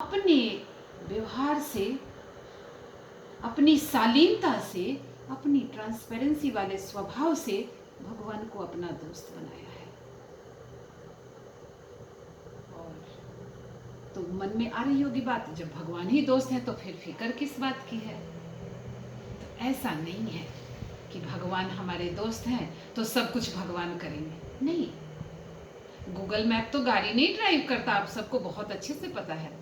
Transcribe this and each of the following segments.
अपने व्यवहार से, अपनी शालीनता से, अपनी ट्रांसपेरेंसी वाले स्वभाव से भगवान को अपना दोस्त बनाया है। और तो मन में आ रही होगी बात, जब भगवान ही दोस्त है तो फिर फिक्र किस बात की है? तो ऐसा नहीं है कि भगवान हमारे दोस्त हैं तो सब कुछ भगवान करेंगे। नहीं, गूगल मैप तो गाड़ी नहीं ड्राइव करता, आप सबको बहुत अच्छे से पता है।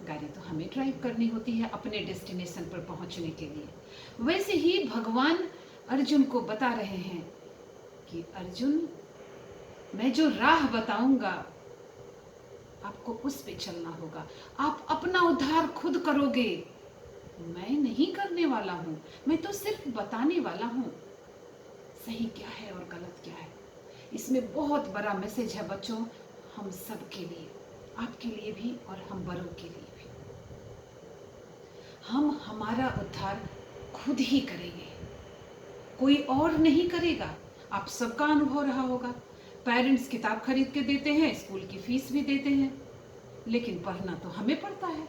गाड़ी तो हमें ड्राइव करनी होती है अपने डेस्टिनेशन पर पहुंचने के लिए। वैसे ही भगवान अर्जुन को बता रहे हैं कि अर्जुन, मैं जो राह बताऊंगा आपको उस पे चलना होगा। आप अपना उद्धार खुद करोगे, मैं नहीं करने वाला हूं। मैं तो सिर्फ बताने वाला हूं सही क्या है और गलत क्या है। इसमें बहुत बड़ा मैसेज है बच्चों, हम सब के लिए, आपके लिए भी और हम बड़ों के लिए भी। हम हमारा उद्धार खुद ही करेंगे, कोई और नहीं करेगा। आप सबका अनुभव रहा होगा, पेरेंट्स किताब खरीद के देते हैं, स्कूल की फीस भी देते हैं, लेकिन पढ़ना तो हमें पड़ता है।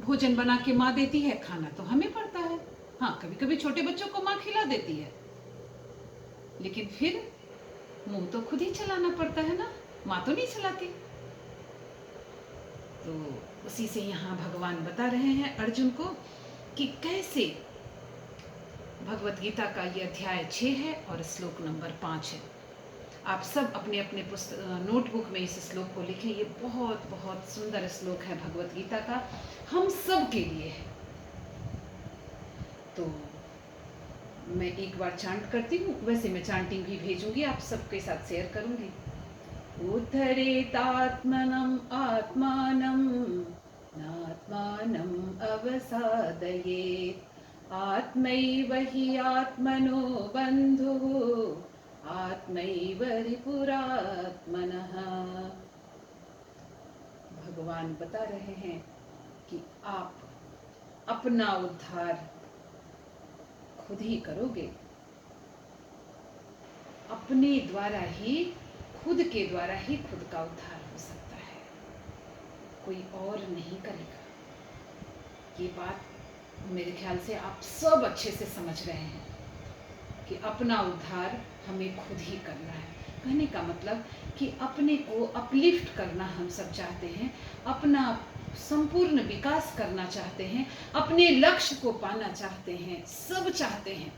भोजन बना के माँ देती है, खाना तो हमें पड़ता है। हाँ, कभी कभी छोटे बच्चों को माँ खिला देती है, लेकिन फिर मुंह तो खुद ही चलाना पड़ता है ना, माँ तो नहीं चलाती। तो उसी से यहाँ भगवान बता रहे हैं अर्जुन को कि कैसे। भगवत गीता का ये अध्याय 6 है और श्लोक नंबर 5 है। आप सब अपने अपने नोटबुक में इस श्लोक को लिखें। ये बहुत बहुत सुंदर श्लोक है भगवत गीता का, हम सब के लिए है। तो मैं एक बार चांट करती हूँ, वैसे मैं चांटिंग भी भेजूंगी, आप सबके साथ शेयर करूंगी। उद्धरेतात्मनम् आत्मानं नात्मानम् अवसादयेत्, आत्मैव हि आत्मनो बन्धुः आत्मैव रिपुरात्मनः। भगवान बता रहे हैं कि आप अपना उद्धार खुद ही करोगे, अपने द्वारा ही, खुद के द्वारा ही खुद का उद्धार हो सकता है, कोई और नहीं करेगा। ये बात मेरे ख्याल से आप सब अच्छे से समझ रहे हैं कि अपना उद्धार हमें खुद ही करना है। कहने का मतलब कि अपने को अपलिफ्ट करना हम सब चाहते हैं, अपना संपूर्ण विकास करना चाहते हैं, अपने लक्ष्य को पाना चाहते हैं, सब चाहते हैं।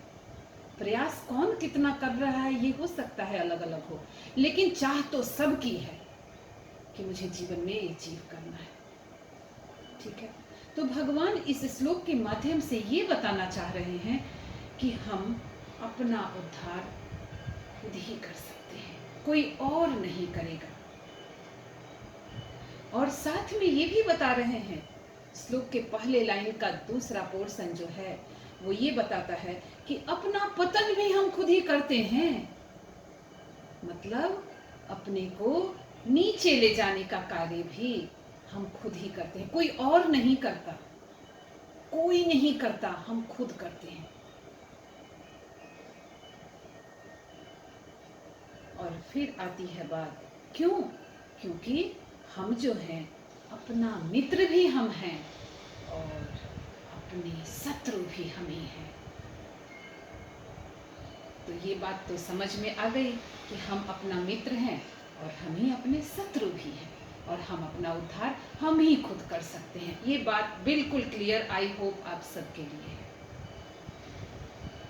प्रयास कौन कितना कर रहा है ये हो सकता है अलग अलग हो, लेकिन चाह तो सबकी है कि मुझे जीवन में ये अचीव करना है। ठीक है, तो भगवान इस श्लोक के माध्यम से ये बताना चाह रहे हैं कि हम अपना उद्धार खुद ही कर सकते हैं, कोई और नहीं करेगा। और साथ में ये भी बता रहे हैं, श्लोक के पहले लाइन का दूसरा पोर्शन जो है वो ये बताता है कि अपना पतन भी हम खुद ही करते हैं। मतलब अपने को नीचे ले जाने का कार्य भी हम खुद ही करते हैं, कोई और नहीं करता, कोई नहीं करता, हम खुद करते हैं। और फिर आती है बात, क्यों? क्योंकि हम जो हैं अपना मित्र भी हम हैं और अपने शत्रु भी हम ही हैं। तो ये बात तो समझ में आ गई कि हम अपना मित्र हैं और हम ही अपने शत्रु भी हैं, और हम अपना उद्धार हम ही खुद कर सकते हैं। ये बात बिल्कुल क्लियर, आई होप आप सबके लिए है।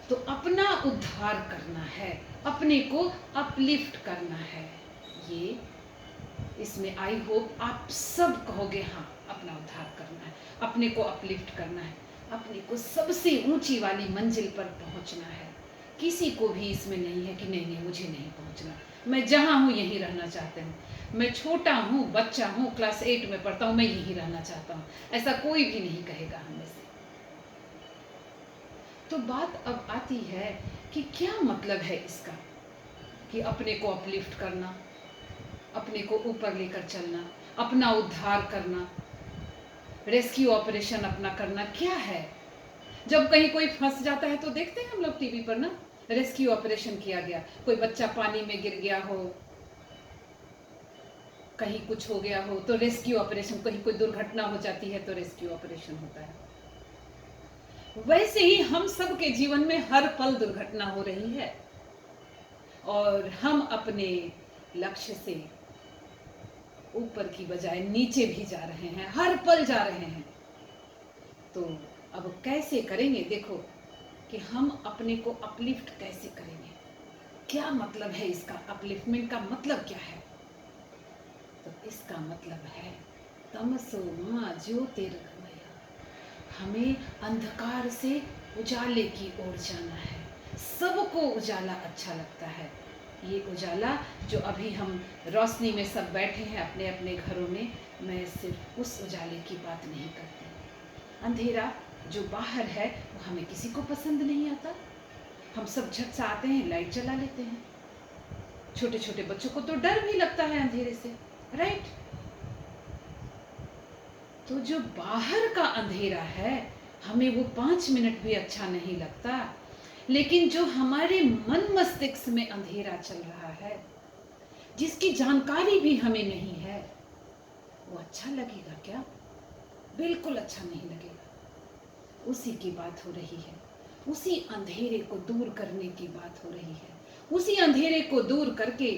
तो अपना उद्धार करना है, अपने को अपलिफ्ट करना है, ये इसमें आई होप आप सब कहोगे हाँ, अपना उद्धार करना है, अपने को अपलिफ्ट करना है, अपने को सबसे ऊंची वाली मंजिल पर पहुंचना है। किसी को भी इसमें नहीं है कि नहीं नहीं मुझे नहीं पहुंचना, मैं जहाँ हूँ यहीं रहना चाहता हूँ, मैं छोटा हूँ, बच्चा हूँ, क्लास 8 में पढ़ता हूँ, मैं यहीं रहना चाहता हूँ, ऐसा कोई भी नहीं कहेगा हमें से। तो बात अब आती है कि क्या मतलब है इसका, कि अपने को अपलिफ्ट करना, अपने को ऊपर लेकर चलना, अपना उद्धार करना, रेस्क्यू ऑपरेशन अपना करना क्या है? जब कहीं कोई फंस जाता है तो देखते हैं हम लोग टीवी पर ना, रेस्क्यू ऑपरेशन किया गया, कोई बच्चा पानी में गिर गया हो, कहीं कुछ हो गया हो तो रेस्क्यू ऑपरेशन, कहीं कोई दुर्घटना हो जाती है तो रेस्क्यू ऑपरेशन होता है। वैसे ही हम सब के जीवन में हर पल दुर्घटना हो रही है और हम अपने लक्ष्य से ऊपर की बजाय नीचे भी जा रहे हैं, हर पल जा रहे हैं। तो अब कैसे करेंगे? देखो कि हम अपने को अपलिफ्ट कैसे करेंगे, क्या मतलब है इसका? अपलिफ्टमेंट का मतलब क्या है? तो इसका मतलब है तमसो मा ज्योतिर्गमय, हमें अंधकार से उजाले की ओर जाना है। सबको उजाला अच्छा लगता है। ये उजाला जो अभी हम रोशनी में सब बैठे हैं अपने अपने घरों में, मैं सिर्फ उस उजाले की बात नहीं करती। अंधेरा जो बाहर है वो हमें किसी को पसंद नहीं आता। हम सब झट से आते हैं, लाइट जला लेते हैं। छोटे छोटे बच्चों को तो डर भी लगता है अंधेरे से, राइट? तो जो बाहर का अंधेरा है हमें वो 5 मिनट भी अच्छा नहीं लगता, लेकिन जो हमारे मन मस्तिष्क में अंधेरा चल रहा है, जिसकी जानकारी भी हमें नहीं है, वो अच्छा लगेगा क्या? बिल्कुल अच्छा नहीं लगेगा। उसी की बात हो रही है, उसी अंधेरे को दूर करने की बात हो रही है। उसी अंधेरे को दूर करके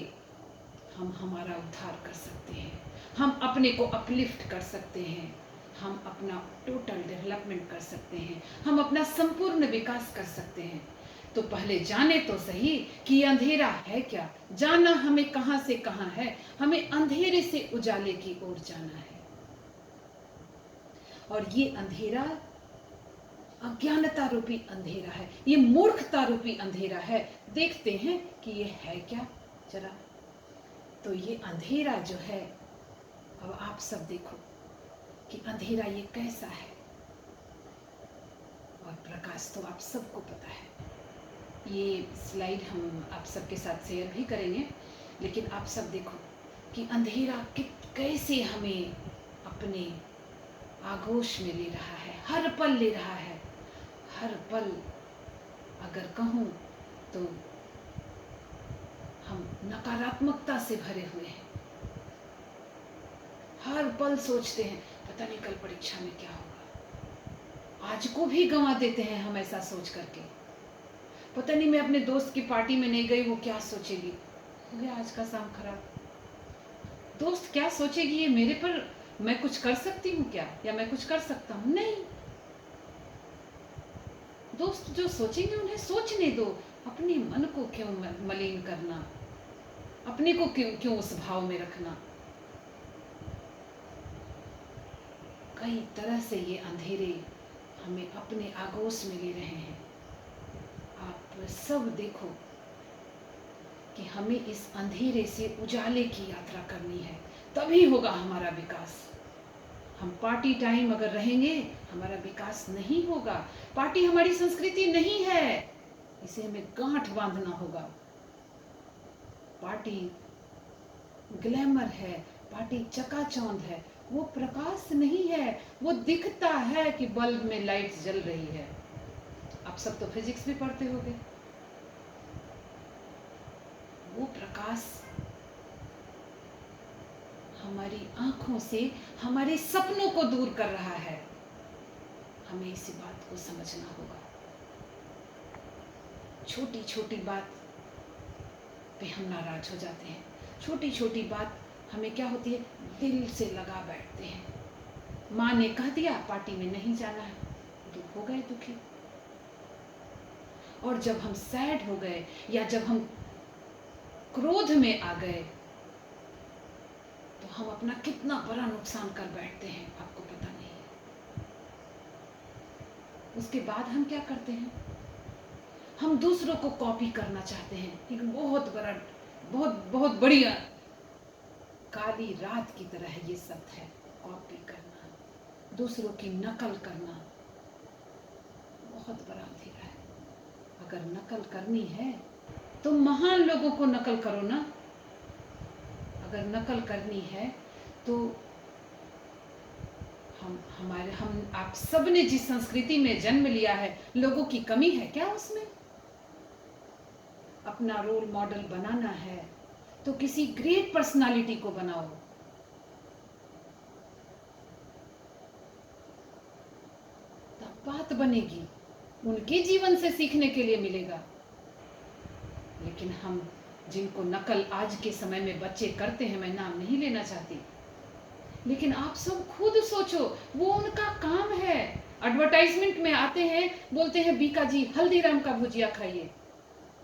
हम हमारा उद्धार कर सकते हैं, हम अपने को अपलिफ्ट कर सकते हैं, हम अपना टोटल डेवलपमेंट कर सकते हैं, हम अपना संपूर्ण विकास कर सकते हैं। तो पहले जाने तो सही कि अंधेरा है क्या, जानना हमें कहां से कहां है। हमें अंधेरे से उजाले की ओर जाना है। और ये अंधेरा अज्ञानता रूपी अंधेरा है, ये मूर्खता रूपी अंधेरा है। देखते हैं कि ये है क्या जरा। तो ये अंधेरा जो है, अब आप सब देखो कि अंधेरा ये कैसा है, और प्रकाश तो आप सबको पता है। ये स्लाइड हम आप सबके साथ शेयर भी करेंगे, लेकिन आप सब देखो कि अंधेरा कैसे हमें अपने आगोश में ले रहा है, हर पल ले रहा है। हर पल अगर कहूँ तो हम नकारात्मकता से भरे हुए हैं। हर पल सोचते हैं पता नहीं कल परीक्षा में क्या होगा। आज को भी गंवा देते हैं हम ऐसा सोच करके। पता नहीं मैं अपने दोस्त की पार्टी में नहीं गई, वो क्या सोचेगी। हो गया आज का शाम खराब। दोस्त क्या सोचेगी ये मेरे पर, मैं कुछ कर सकती हूँ क्या, या मैं कुछ कर सकता हूँ? नहीं। दोस्त जो सोचेंगे उन्हें सोचने दो। अपने मन को क्यों मलिन करना, अपने को क्यों उस भाव में रखना। कई तरह से ये अंधेरे हमें अपने आगोश में ले रहे हैं। आप सब देखो कि हमें इस अंधेरे से उजाले की यात्रा करनी है, तभी होगा हमारा विकास। हम पार्टी टाइम अगर रहेंगे हमारा विकास नहीं होगा। पार्टी हमारी संस्कृति नहीं है, इसे हमें गांठ बांधना होगा। पार्टी ग्लैमर है, पार्टी चकाचौंध है, वो प्रकाश नहीं है। वो दिखता है कि बल्ब में लाइट जल रही है। आप सब तो फिजिक्स भी पढ़ते होंगे। वो प्रकाश हमारी आंखों से हमारे सपनों को दूर कर रहा है। हमें इसी बात को समझना होगा। छोटी छोटी बात पे हम नाराज हो जाते हैं। छोटी छोटी बात हमें क्या होती है, दिल से लगा बैठते हैं। माँ ने कह दिया पार्टी में नहीं जाना है, तो हो गए दुखी। और जब हम सैड हो गए या जब हम क्रोध में आ गए तो हम अपना कितना बड़ा नुकसान कर बैठते हैं, आपको पता नहीं है। उसके बाद हम क्या करते हैं, हम दूसरों को कॉपी करना चाहते हैं। एक बहुत बड़ी काली रात की तरह है ये सब है। कॉपी करना, दूसरों की नकल करना बहुत बड़ा अंधेरा है। अगर नकल करनी है तो महान लोगों को नकल करो ना। अगर नकल करनी है तो हम आप सब ने जिस संस्कृति में जन्म लिया है, लोगों की कमी है क्या उसमें? अपना रोल मॉडल बनाना है तो किसी ग्रेट पर्सनालिटी को बनाओ, बात बनेगी, उनके जीवन से सीखने के लिए मिलेगा। लेकिन हम जिनको नकल आज के समय में बच्चे करते हैं, मैं नाम नहीं लेना चाहती, लेकिन आप सब खुद सोचो, वो उनका काम है। एडवर्टाइजमेंट में आते हैं, बोलते हैं बीका जी हल्दीराम का भुजिया खाइए,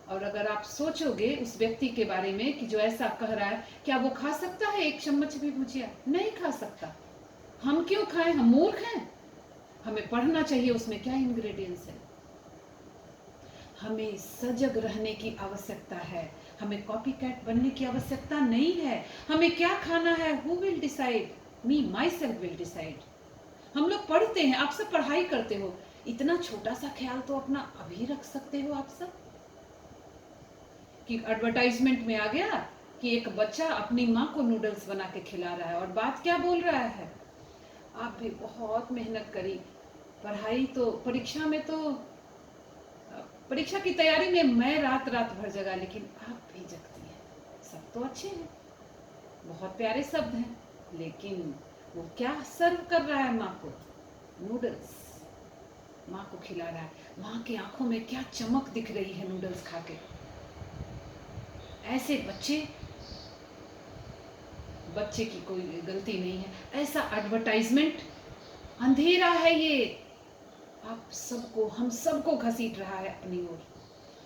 और अगर आप सोचोगे उस व्यक्ति के बारे में कि जो ऐसा कह रहा है, क्या वो खा सकता है एक चम्मच भी भुजिया? नहीं खा सकता। हम क्यों खाएं? हम मूर्ख हैं? हमें पढ़ना चाहिए उसमें क्या इंग्रेडिएंट्स है। हमें सजग रहने की आवश्यकता है, हमें कॉपी कैट बनने की आवश्यकता नहीं है। हमें क्या खाना है, who will decide? Me my self will decide. हम लोग पढ़ते हैं, आप सब पढ़ाई करते हो, इतना छोटा सा ख्याल तो अपना अभी रख सकते हो आप सब, कि एडवर्टाइजमेंट में आ गया कि एक बच्चा अपनी माँ को नूडल्स बना के खिला रहा है, और बात क्या बोल रहा है, आप भी बहुत मेहनत करी, पढ़ाई तो परीक्षा में तो परीक्षा की तैयारी में मैं रात रात भर जगा, लेकिन आप भी जगती हैं। सब तो अच्छे हैं, बहुत प्यारे शब्द हैं, लेकिन वो क्या सर्व कर रहा है माँ को? नूडल्स माँ को खिला रहा है। माँ की आंखों में क्या चमक दिख रही है नूडल्स खा के। ऐसे बच्चे की कोई गलती नहीं है, ऐसा एडवर्टाइजमेंट अंधेरा है ये, आप सबको, हम सबको घसीट रहा है अपनी ओर।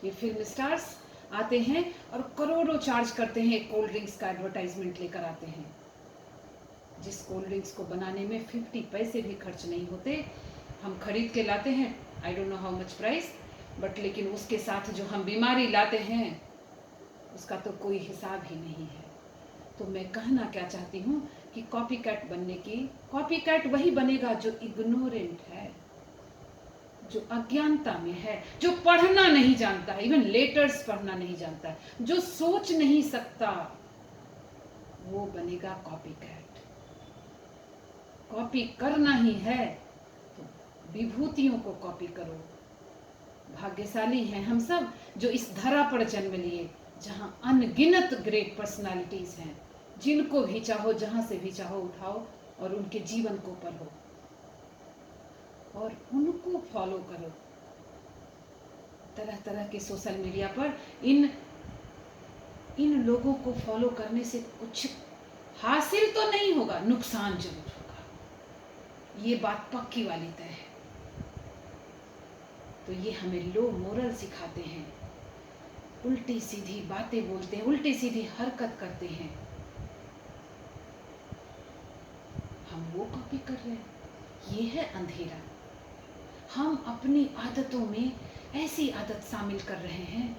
ये फिल्म स्टार्स आते हैं और करोड़ों चार्ज करते हैं, एक कोल्ड ड्रिंक्स का एडवर्टाइजमेंट लेकर आते हैं, जिस कोल्ड ड्रिंक्स को बनाने में 50 पैसे भी खर्च नहीं होते, हम खरीद के लाते हैं, I don't know how much price, but लेकिन उसके साथ जो हम बीमारी लाते हैं उसका तो कोई हिसाब ही नहीं है। तो मैं कहना क्या चाहती हूँ कि कॉपी कैट बनने की, कॉपी कैट वही बनेगा जो इग्नोरेंट है, जो अज्ञानता में है, जो पढ़ना नहीं जानता है, इवन लेटर्स पढ़ना नहीं जानता है, जो सोच नहीं सकता, वो बनेगा कॉपी कैट। कॉपी करना ही है तो विभूतियों को कॉपी करो। भाग्यशाली हैं हम सब जो इस धरा पर जन्म लिए, जहां अनगिनत ग्रेट पर्सनालिटीज हैं, जिनको भी चाहो जहां से भी चाहो उठाओ और उनके जीवन को पढ़ो और उनको फॉलो करो। तरह तरह के सोशल मीडिया पर इन लोगों को फॉलो करने से कुछ हासिल तो नहीं होगा, नुकसान जरूर होगा, ये बात पक्की वाली तय है। तो ये हमें लो मोरल सिखाते हैं, उल्टी सीधी बातें बोलते हैं, उल्टी सीधी हरकत करते हैं, हम वो कॉपी कर रहे हैं, ये है अंधेरा। हम अपनी आदतों में ऐसी आदत शामिल कर रहे हैं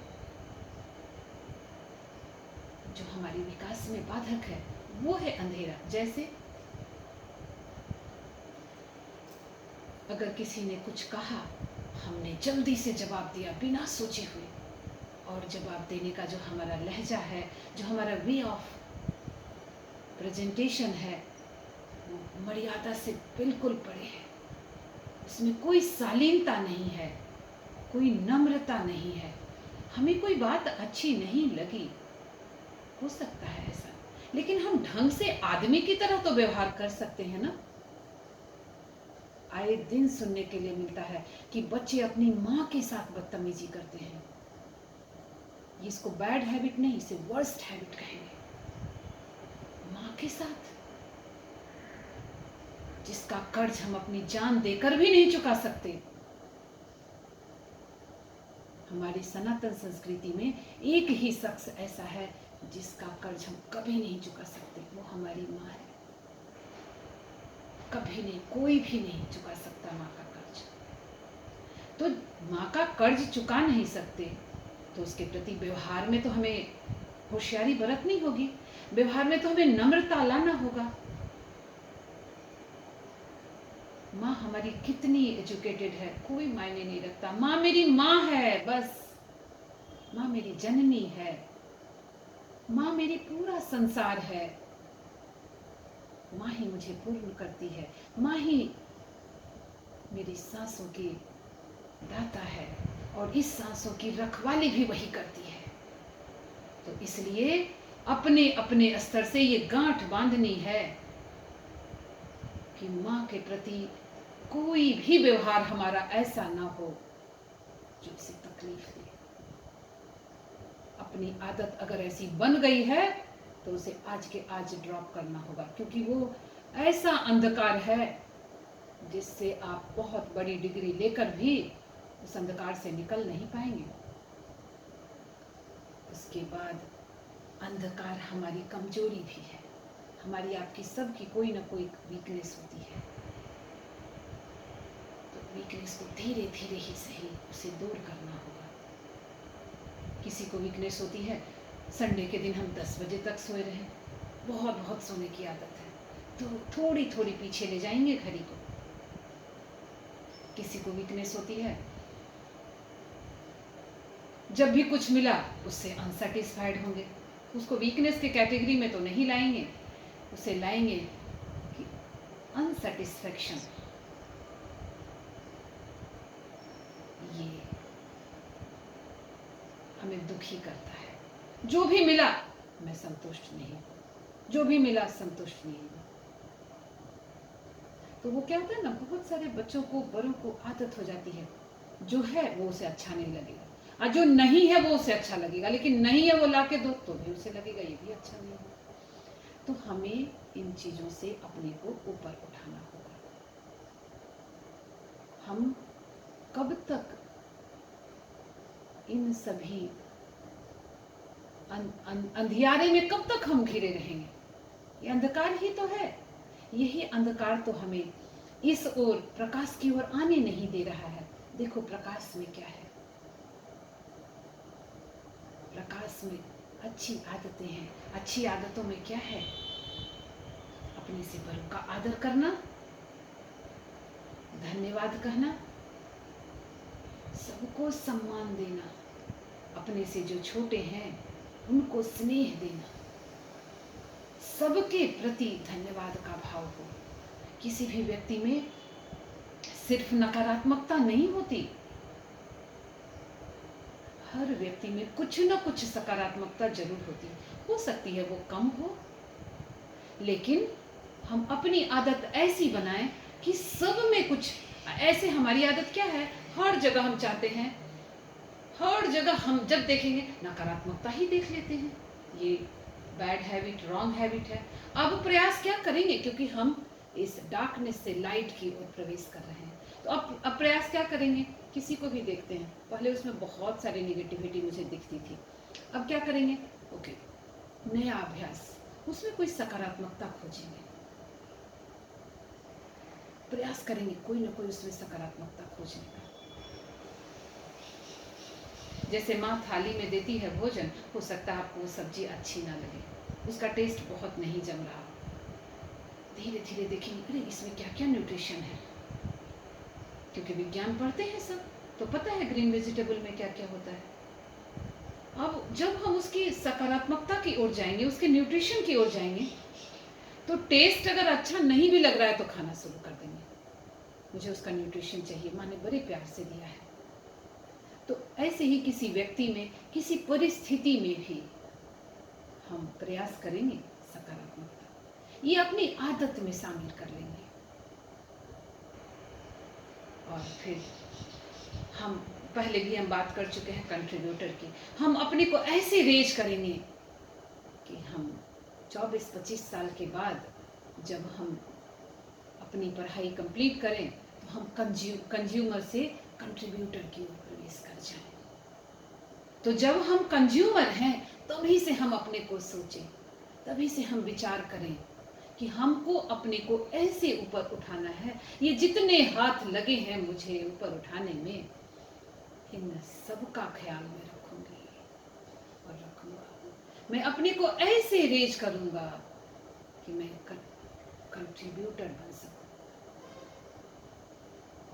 जो हमारे विकास में बाधक है, वो है अंधेरा। जैसे अगर किसी ने कुछ कहा, हमने जल्दी से जवाब दिया बिना सोचे हुए, और जवाब देने का जो हमारा लहजा है, जो हमारा वे ऑफ प्रेजेंटेशन है, वो मर्यादा से बिल्कुल परे है, उसमें कोई शालीनता नहीं है, कोई नम्रता नहीं है। हमें कोई बात अच्छी नहीं लगी, हो सकता है ऐसा, लेकिन हम ढंग से आदमी की तरह तो व्यवहार कर सकते हैं ना। आए दिन सुनने के लिए मिलता है कि बच्चे अपनी माँ के साथ बदतमीजी करते हैं। इसको बैड हैबिट नहीं, इसे वर्स्ट हैबिट कहेंगे। माँ के साथ, जिसका कर्ज हम अपनी जान देकर भी नहीं चुका सकते। हमारी सनातन संस्कृति में एक ही शख्स ऐसा है जिसका कर्ज हम कभी नहीं चुका सकते, वो हमारी माँ है। कभी नहीं, कोई भी नहीं चुका सकता माँ का कर्ज। तो माँ का कर्ज चुका नहीं सकते तो उसके प्रति व्यवहार में तो हमें होशियारी बरतनी होगी, व्यवहार में तो हमें नम्रता लाना होगा। माँ हमारी कितनी एजुकेटेड है कोई मायने नहीं रखता, माँ मेरी माँ है बस, माँ मेरी जननी है, माँ मेरी पूरा संसार है, माँ ही मुझे पूर्ण करती है, माँ ही मेरी सांसों की दाता है, और इस सांसों की रखवाली भी वही करती है। तो इसलिए अपने अपने स्तर से ये गांठ बांधनी है कि माँ के प्रति कोई भी व्यवहार हमारा ऐसा ना हो जो उसे तकलीफ दे। अपनी आदत अगर ऐसी बन गई है तो उसे आज के आज ड्रॉप करना होगा, क्योंकि वो ऐसा अंधकार है जिससे आप बहुत बड़ी डिग्री लेकर भी उस अंधकार से निकल नहीं पाएंगे। उसके बाद अंधकार हमारी कमजोरी भी है, हमारी आपकी सबकी कोई ना कोई वीकनेस होती है। तो वीकनेस को धीरे धीरे ही सही उसे दूर करना होगा। किसी को वीकनेस होती है संडे के दिन हम 10 बजे तक सोए रहे, बहुत सोने की आदत है, तो थोड़ी थोड़ी पीछे ले जाएंगे घड़ी को। किसी को वीकनेस होती है जब भी कुछ मिला उससे अनसेटिस्फाइड होंगे, उसको वीकनेस के कैटेगरी में तो नहीं लाएंगे, उसे लाएंगे कि अनसेटिस्फैक्शन। ये हमें दुखी करता है। जो भी मिला मैं संतुष्ट नहीं हूं, जो भी मिला संतुष्ट नहीं हूं। तो वो क्या होता है ना, बहुत सारे बच्चों को, बड़ों को आदत हो जाती है, जो है वो उसे अच्छा नहीं लगेगा और जो नहीं है वो उसे अच्छा लगेगा, लेकिन नहीं है वो लाके दो तो भी उसे लगेगा ये भी अच्छा नहीं है। तो हमें इन चीजों से अपने को ऊपर उठाना होगा। हम कब तक इन सभी अंधियारे में कब तक हम घिरे रहेंगे? ये अंधकार ही तो है। यही अंधकार तो हमें इस ओर, प्रकाश की ओर आने नहीं दे रहा है। देखो प्रकाश में क्या है, प्रकाश में अच्छी आदतें हैं। अच्छी आदतों में क्या है? अपने से बड़ों का आदर करना, धन्यवाद कहना, सबको सम्मान देना, अपने से जो छोटे हैं उनको स्नेह देना, सबके प्रति धन्यवाद का भाव हो। किसी भी व्यक्ति में सिर्फ नकारात्मकता नहीं होती, हर व्यक्ति में कुछ न कुछ सकारात्मकता जरूर होती। हो सकती है वो कम हो, लेकिन हम अपनी आदत ऐसी बनाएं कि सब में कुछ ऐसे। हमारी आदत क्या है, हर जगह हम चाहते हैं, हर जगह हम जब देखेंगे नकारात्मकता ही देख लेते हैं। ये बैड हैबिट, रॉन्ग हैबिट है। अब प्रयास क्या करेंगे, क्योंकि हम इस डार्कनेस से लाइट की ओर प्रवेश कर रहे हैं, तो अब प्रयास क्या करेंगे? किसी को भी देखते हैं, पहले उसमें बहुत सारी निगेटिविटी मुझे दिखती थी, अब क्या करेंगे? ओके, नया अभ्यास, उसमें कोई सकारात्मकता खोजेंगे, प्रयास करेंगे कोई ना कोई उसमें सकारात्मकता खोजने का। जैसे माँ थाली में देती है भोजन, हो सकता है आपको वो सब्जी अच्छी ना लगे, उसका टेस्ट बहुत नहीं जम रहा, धीरे धीरे देखेंगे अरे इसमें क्या क्या न्यूट्रिशन है, क्योंकि विज्ञान पढ़ते हैं सब, तो पता है ग्रीन वेजिटेबल में क्या क्या होता है। अब जब हम उसकी सकारात्मकता की ओर जाएंगे, उसके न्यूट्रिशन की ओर जाएंगे, तो टेस्ट अगर अच्छा नहीं भी लग रहा है तो खाना शुरू कर देंगे, मुझे उसका न्यूट्रिशन चाहिए, माँ ने बड़े प्यार से दिया है। तो ऐसे ही किसी व्यक्ति में, किसी परिस्थिति में भी हम प्रयास करेंगे सकारात्मकता, ये अपनी आदत में शामिल कर लेंगे। और फिर हम पहले भी हम बात कर चुके हैं कंट्रीब्यूटर की, हम अपने को ऐसे रेज करेंगे कि हम 24-25 साल के बाद जब हम अपनी पढ़ाई कंप्लीट करें तो हम कंज्यूमर से कंट्रीब्यूटर की ओर प्रवेश कर जाएं। तो जब हम कंज्यूमर हैं तभी से हम अपने को सोचें, तभी से हम विचार करें कि हमको अपने को ऐसे ऊपर उठाना है। ये जितने हाथ लगे हैं मुझे ऊपर उठाने में, इन सबका ख्याल मैं रखूंगी और रखूंगा। मैं अपने को ऐसे रेज करूंगा कि मैं कंट्रीब्यूटर बन सकूं।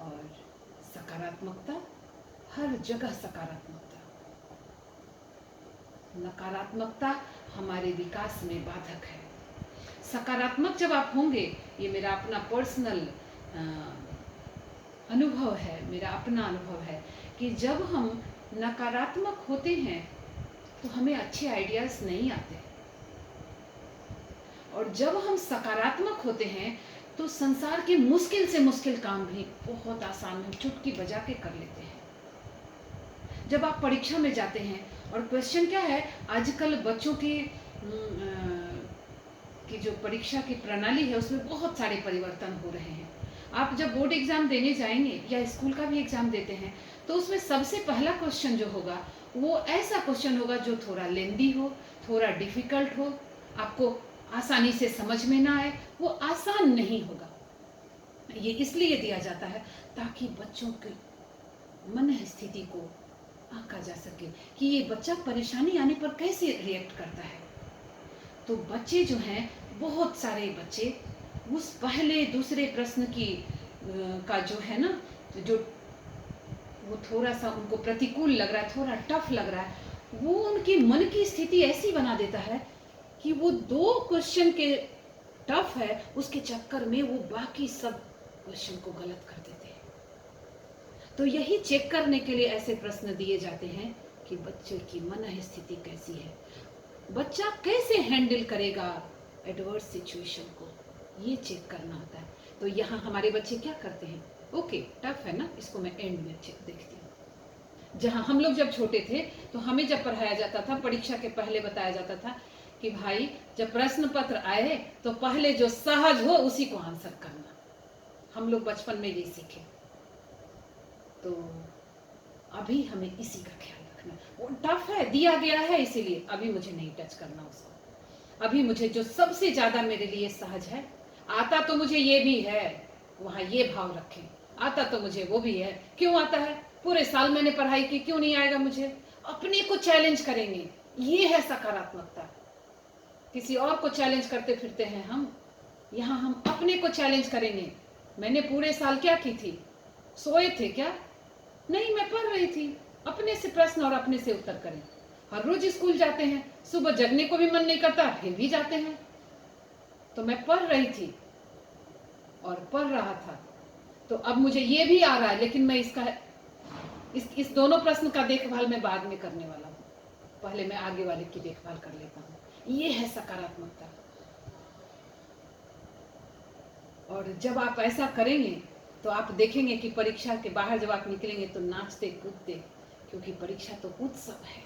और सकारात्मकता, हर जगह सकारात्मकता, नकारात्मकता हमारे विकास में बाधक है। सकारात्मक जब आप होंगे, ये मेरा अपना पर्सनल अनुभव है, मेरा अपना अनुभव है कि जब हम नकारात्मक होते हैं तो हमें अच्छे आइडियाज नहीं आते, और जब हम सकारात्मक होते हैं तो संसार के मुश्किल से मुश्किल काम भी बहुत आसान हम चुटकी बजा के कर लेते हैं। जब आप परीक्षा में जाते हैं और क्वेश्चन क्या है, आजकल बच्चों की जो परीक्षा की प्रणाली है उसमें बहुत सारे परिवर्तन हो रहे हैं। आप जब बोर्ड एग्जाम देने जाएंगे या स्कूल का भी एग्जाम देते हैं तो उसमें सबसे पहला क्वेश्चन जो होगा वो ऐसा क्वेश्चन होगा जो थोड़ा लेंदी हो, थोड़ा डिफिकल्ट हो, आपको आसानी से समझ में ना आए, वो आसान नहीं होगा। ये इसलिए दिया जाता है ताकि बच्चों की मन स्थिति को आंका जा सके कि ये बच्चा परेशानी आने पर कैसे रिएक्ट करता है। तो बच्चे जो हैं, बहुत सारे बच्चे उस पहले दूसरे प्रश्न की का जो है ना, जो वो थोड़ा सा उनको प्रतिकूल लग रहा है, थोड़ा टफ लग रहा है, वो उनकी मन की स्थिति ऐसी बना देता है कि वो 2 क्वेश्चन के टफ है उसके चक्कर में वो बाकी सब क्वेश्चन को गलत कर देते हैं। तो यही चेक करने के लिए ऐसे प्रश्न दिए जाते हैं कि बच्चे की मन स्थिति कैसी है, बच्चा कैसे हैंडल करेगा एडवर्स सिचुएशन को, ये चेक करना होता है। तो यहाँ हमारे बच्चे क्या करते हैं, ओके टफ है ना, इसको मैं एंड में देखती हूँ। जहाँ हम लोग जब छोटे थे तो हमें जब पढ़ाया जाता था, परीक्षा के पहले बताया जाता था कि भाई जब प्रश्न पत्र आए तो पहले जो सहज हो उसी को आंसर करना। हम लोग बचपन में ये सीखे। तो अभी हमें इसी का ख्याल रखना, वो टफ है दिया गया है इसीलिए अभी मुझे नहीं टच करना उसको। अभी मुझे जो सबसे ज्यादा मेरे लिए सहज है, आता तो मुझे ये भी है, वहां ये भाव रखें, आता तो मुझे वो भी है, क्यों आता है, पूरे साल मैंने पढ़ाई की, क्यों नहीं आएगा मुझे, अपने को चैलेंज करेंगे, ये है सकारात्मकता। किसी और को चैलेंज करते फिरते हैं हम, यहाँ हम अपने को चैलेंज करेंगे। मैंने पूरे साल क्या की थी, सोए थे क्या, नहीं मैं पढ़ रही थी, अपने से प्रश्न और अपने से उत्तर करें। हर रोज स्कूल जाते हैं, सुबह जगने को भी मन नहीं करता फिर भी जाते हैं, तो मैं पढ़ रही थी और पढ़ रहा था। तो अब मुझे ये भी आ रहा है, लेकिन मैं इस दोनों प्रश्न का देखभाल मैं बाद में करने वाला हूँ, पहले मैं आगे वाले की देखभाल कर लेता हूँ। ये है सकारात्मकता। और जब आप ऐसा करेंगे तो आप देखेंगे कि परीक्षा के बाहर जब आप निकलेंगे तो नाचते कूदते, क्योंकि परीक्षा तो उत्सव है।